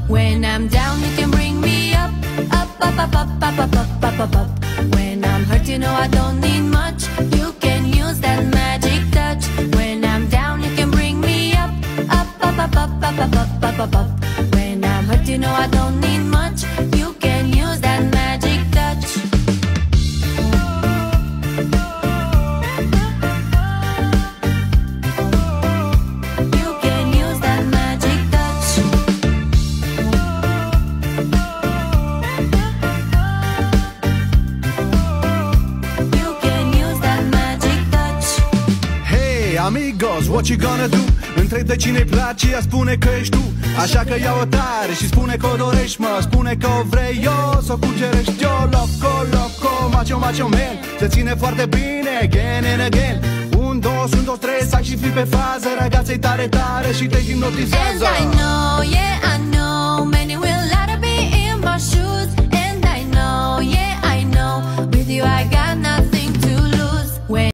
When I'm down, you can bring me up, up, up, up, up, up, up, up, up, up, up. When I'm hurt, you know I don't need much. You can use that magic touch. When I'm down, you can bring me up, up, up, up, up, up, up, up, up, up, up. When I'm hurt, you know I don't need much. You can use that magic touch. You can use that magic touch. You can use that magic touch. Hey, amigos, what you gonna do? Întreb de cine-i place, ea spune că ești tu. Așa că ia-o tare și spune că o dorești, mă. Spune că o vrei eu, s-o cucerești eu. Loco, loco, macho, macho man. Te ține foarte bine, again and again. Un, dos, un, dos, trei, stai și fii pe fază. Ragazza-i tare, tare și te hipnotizează. And I know, yeah,